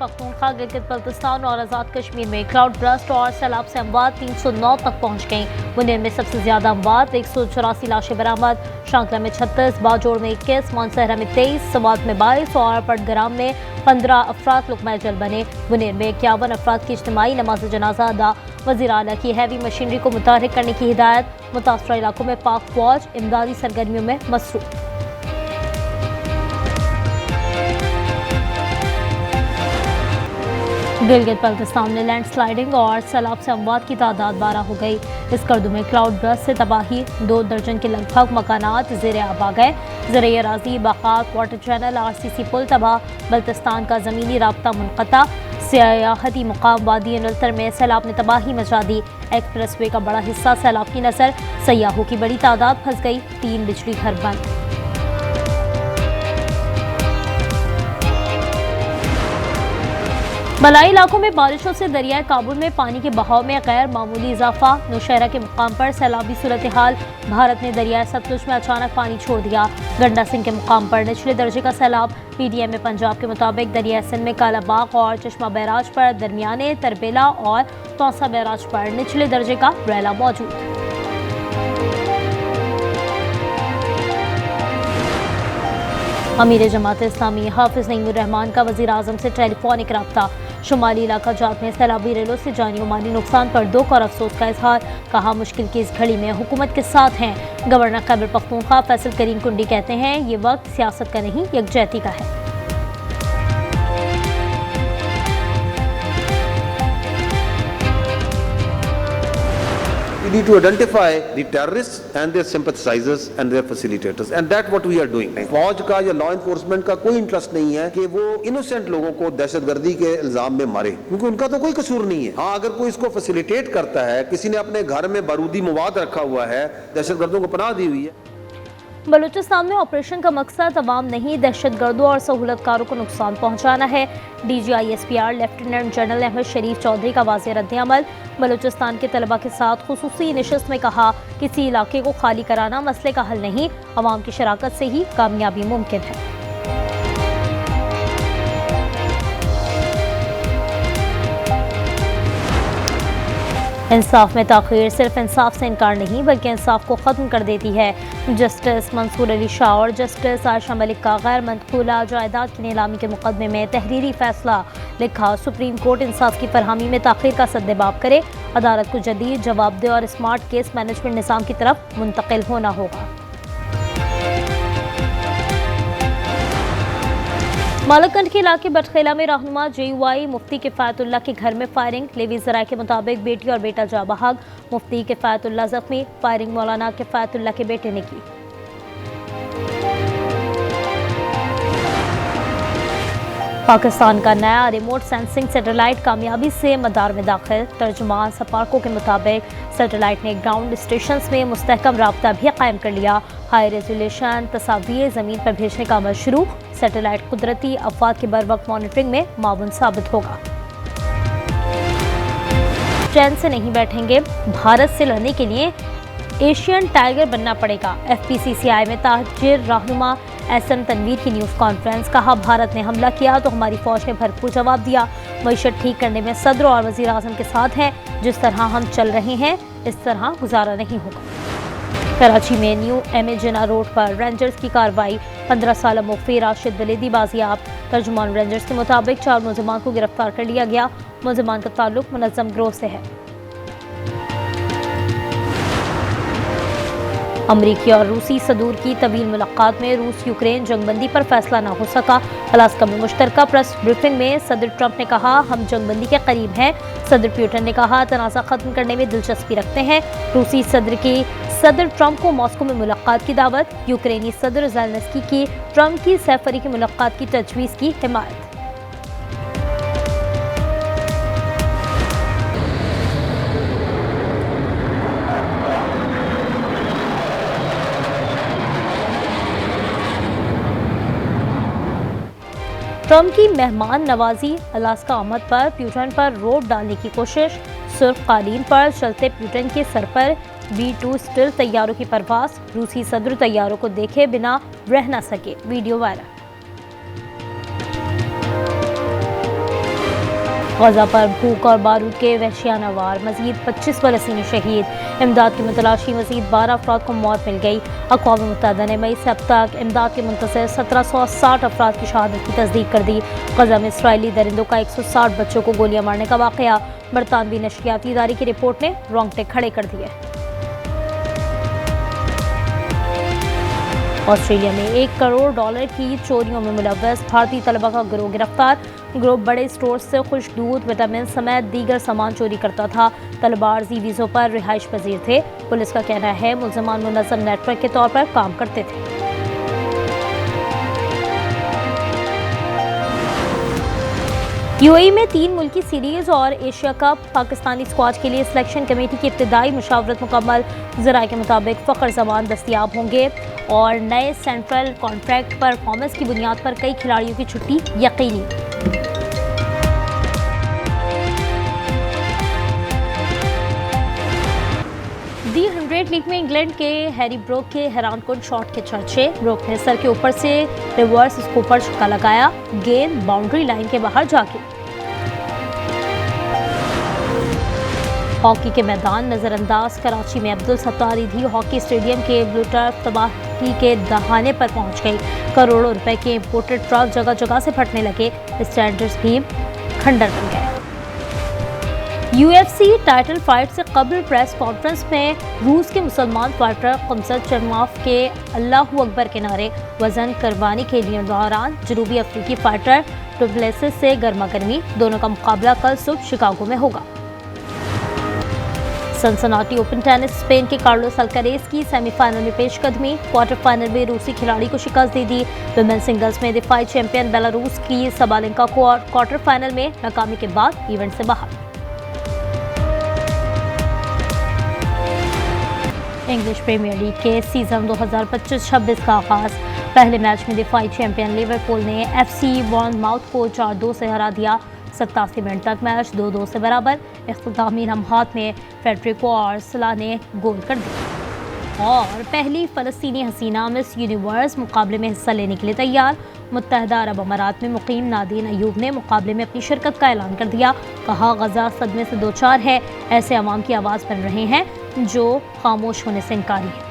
पख्तूनख्वा, गिलगित बल्तिस्तान और आज़ाद कश्मीर में cloud burst और सैलाब से अमवात 309 तक पहुँच गईं। मुनेर में सबसे ज्यादा अमवात, 184 लाशें बरामद। शांकला में 36, बाजोड़ में 21, मानसहरा में 23, सवात में 22 और पटग्राम में 15 अफराद लुकमा जल बने। मुनेर में 51 अफराद की इज्तिमाई नमाज जनाजा अदा। वज़ीर आला की हैवी मशीनरी को मुतहर्रिक करने की हिदायत। मुतासरा इलाकों में पाक फौज इमदादी सरगर्मियों में मसरूफ। गिलगित बल्तिस्तान में लैंडस्लाइडिंग और सैलाब से अमवात की तादाद 12 हो गई। इस कर्दू में क्लाउड ब्रस्ट से तबाही, 2 दर्जन के लगभग मकानात ज़ेर आब आ गए। ज़राई अराज़ी, बाखात, वाटर चैनल, RCC पुल तबाह। बल्तिस्तान का ज़मीनी राब्ता मुनक़ता। सियाहती मुकाम वादी नुलतर में सैलाब ने तबाही मचा दी। एक्सप्रेस वे का बड़ा हिस्सा सैलाब की नज़र, सयाहों की बड़ी तादाद फंस गई। 3 बिजली घर बंद। मलाई इलाकों में बारिशों से दरियाए काबुल में पानी के बहाव में गैर मामूली इजाफा। नौशहरा के मुकाम पर सैलाबी सूरत हाल। भारत ने दरियाए सतलुज में अचानक पानी छोड़ दिया। गंडा सिंह के मुकाम पर निचले दर्जे का सैलाब। PDM में पंजाब के मुताबिक दरिया सिंध में कालाबाग और चश्मा बैराज पर दरमियाने, तरबेला और तौसा बैराज पर निचले दर्जे का रैला मौजूद। अमीर जमात इस्लामी हाफिज नईमुर रहमान का वज़ीर आज़म से टेलीफोनिक रब्ता। शुमाली इलाका जात में सैलाबी रेलों से जानी और माली नुकसान पर दुख और अफसोस का इजहार। कहा मुश्किल की इस घड़ी में हुकूमत के साथ हैं। गवर्नर खैबर पख्तूनख्वा फैसल करीम कुंडी कहते हैं, ये वक्त सियासत का नहीं, यकजहती का है। We need to identify the terrorists and their sympathizers and their facilitators, and that's what we are doing. फौज का या लॉ इन्फोर्समेंट का कोई इंटरेस्ट नहीं है कि वो इनोसेंट लोगों को दहशतगर्दी के इल्जाम में मारे, क्योंकि उनका तो कोई कसूर नहीं है। हाँ, अगर कोई इसको फैसिलिटेट करता है, किसी ने अपने घर में बारूदी मवाद रखा हुआ है, दहशतगर्दों को पनाह दी हुई है। बलूचिस्तान में ऑपरेशन का मकसद अवाम नहीं, दहशतगर्दों और सहूलतकारों को नुकसान पहुंचाना है। DGI-SPR लेफ्टिनेंट जनरल अहमद शरीफ चौधरी का वाज़ेह रद्द-ए-अमल। बलूचिस्तान के तलबा के साथ खुसूसी नशिस्त में कहा, किसी इलाके को खाली कराना मसले का हल नहीं, अवाम की शराकत से ही कामयाबी मुमकिन है। इंसाफ में ताख़ीर सिर्फ इंसाफ से इनकार नहीं, बल्कि इंसाफ को ख़त्म कर देती है। जस्टिस मंसूर अली शाह और जस्टिस आयशा मलिक का गैर मंतकूला जायदाद की नीलामी के मुकदमे में तहरीरी फैसला। लिखा, सुप्रीम कोर्ट इंसाफ की फरहमी में ताख़ीर का सद्देबाब करे। अदालत को जदीद, जवाबदेह और स्मार्ट केस मैनेजमेंट निज़ाम की तरफ मुंतकिल होना होगा। मालकंड के इलाके बटखेला में रहनुमा JUI मुफ्ती किफ़ायतुल्लाह के घर में फायरिंग। लेवी ज़राए के मुताबिक बेटी और बेटा जा बहक, मुफ्ती किफ़ायतुल्लाह जख्मी। फायरिंग मौलाना किफ़ायतुल्लाह के बेटे ने की। पाकिस्तान का नया रिमोट सेंसिंग सैटेलाइट कामयाबी से मदार में दाखिल। तर्जुमान सपार्को के मुताबिक सैटेलाइट ने ग्राउंड स्टेशन में मुस्तहकम राब्ता भी कायम कर लिया। हाई रेजोल्यूशन तस्वीरें ज़मीन पर भेजने का अमल शुरू। सैटेलाइट कुदरती अफवाद की बर वक्त मॉनिटरिंग में मावन साबित होगा। चैन से नहीं बैठेंगे, भारत से लड़ने के लिए एशियन टाइगर बनना पड़ेगा। FPCCI में ताजिर रहनुमा SM तनवीर की न्यूज़ कॉन्फ्रेंस। कहा, भारत ने हमला किया तो हमारी फौज ने भरपूर जवाब दिया। मईशत ठीक करने में सदर और वज़ीर आज़म के साथ हैं। जिस तरह हम चल रहे हैं, इस तरह गुजारा नहीं होगा। कराची में न्यू MA जिना रोड पर रेंजर्स की कार्रवाई। 15 साल मुख्फी राशिद बलेदी बाजियाब। तर्जुमान रेंजर्स के मुताबिक 4 मुलजमान को गिरफ्तार कर लिया गया। मुलजमान का ताल्लुक मुनज़्ज़म गिरोह से है। अमरीकी और रूसी सदूर की तवील मुलाकात में रूस यूक्रेन जंगबंदी पर फैसला न हो सका। अलास्का में मुश्तरका प्रेस ब्रीफिंग में सदर ट्रंप ने कहा, हम जंगबंदी के करीब हैं। सदर पुतिन ने कहा, तनाज़ा खत्म करने में दिलचस्पी रखते हैं। रूसी सदर ट्रंप को मॉस्को में मुलाकात की दावत। यूक्रेनी सदर ज़ेलेंस्की की ट्रंप की सैफरी की मुलाकात की तजवीज़ की हिमायत। ट्रंप की मेहमान नवाजी। अलास्का आमद पर पुतिन पर रोब डालने की कोशिश। सुर्ख कालीन पर चलते पुतिन के सर पर B-2 स्टिल तैयारों की परवास। रूसी सदर तैयारों को देखे बिना रह न सके, वीडियो वायरल। गजा पर भूख और बारूद के वहशियाना वार, मजीद 25 फलस्तीनी शहीद। इमदाद की मुतलाशी मजीद 12 अफराद को मौत मिल गई। अक़वाम मुत्तहिदा ने मई से अब तक इमदाद के मुंतज़िर 1760 अफराद की शहादत की तस्दीक कर दी। गजा में इसराइली दरिंदों का 160 बच्चों को गोलियां मारने का वाक़या, बरतानवी नशरियाती इदारे की रिपोर्ट ने रोंगटे खड़े कर दिए। ऑस्ट्रेलिया में $1 करोड़ की चोरियों में मुलव्वस भारतीय तलबा का गिरोह गिरफ्तार। गिरोह बड़े स्टोर से खुश दूध, विटामिन समेत दीगर सामान चोरी करता था। तलबा आर्जी वीज़ों पर रिहाइश पजीर थे। पुलिस का कहना है मुलज़मान मुनज़्ज़म नेटवर्क के तौर पर काम करते थे। यूएई में 3 मुल्की सीरीज़ और एशिया कप पाकिस्तानी स्क्वाड के लिए सिलेक्शन कमेटी की इब्तिदाई मुशावरत मुकम्मल। ज़राए के मुताबिक फ़ख्र ज़मान दस्तयाब होंगे और नए सेंट्रल कॉन्ट्रैक्ट परफॉर्मेंस की बुनियाद पर कई खिलाड़ियों की छुट्टी यकीनी। दी 100 लीग में इंग्लैंड के हैरी ब्रोक के हैरानकुन शॉट के चर्चे। ब्रोक ने सर के ऊपर से रिवर्स स्कूपर छक्का लगाया, गेंद बाउंड्री लाइन के बाहर जाके। हॉकी के मैदान नज़रअंदाज, कराची में अब्दुल सत्तार ईदी हॉकी स्टेडियम के ब्लू टर्फ तबाही के दहाने पर पहुंच गई। करोड़ों रुपए के इंपोर्टेड ट्रक जगह जगह से फटने लगे, स्टैंडर्ड्स भी खंडर बन गए। UFC टाइटल फाइट से कबल प्रेस कॉन्फ्रेंस में रूस के मुसलमान फाइटर कमसत चरमाफ के अल्लाहू अकबर के नारे वजन करवाने के लिए दौरान जनूबी अफ्रीकी फाइटर डुप्लेसिस से गर्मा गर्मी। दोनों का मुकाबला कल सुबह शिकागो में होगा। सनसनाटी ओपन टेनिस, स्पेन के कार्लोस अल्कारेज की सेमीफाइनल में पेशकदमी। क्वार्टर फाइनल में रूसी खिलाड़ी को शिकस्त दे दी। वुमेन सिंगल्स में दिफाई चैंपियन बेलारूस की सबालेंका को क्वार्टर फाइनल में नाकामी के बाद इवेंट से बाहर। इंग्लिश प्रीमियर लीग के सीजन 2025-26 का आगाज। पहले मैच में दिफाई चैंपियन लिवरपूल ने FC बॉर्नमाउथ को 4-2 से हरा दिया। 87 मिनट तक मैच 2-2 से बराबर। इख्तितामी लम्हात में फेडरिको और सलाह ने गोल कर दिया। और पहली फ़लस्तीनी हसीना मिस यूनिवर्स मुकाबले में हिस्सा लेने के लिए तैयार। मुत्तहदा अरब अमारात में मुकीम नादीन अयूब ने मुकाबले में अपनी शिरकत का ऐलान कर दिया। कहा, गजा सदमे से दो चार है, ऐसे अवाम की आवाज़ बन रहे हैं जो खामोश होने से इनकारी है।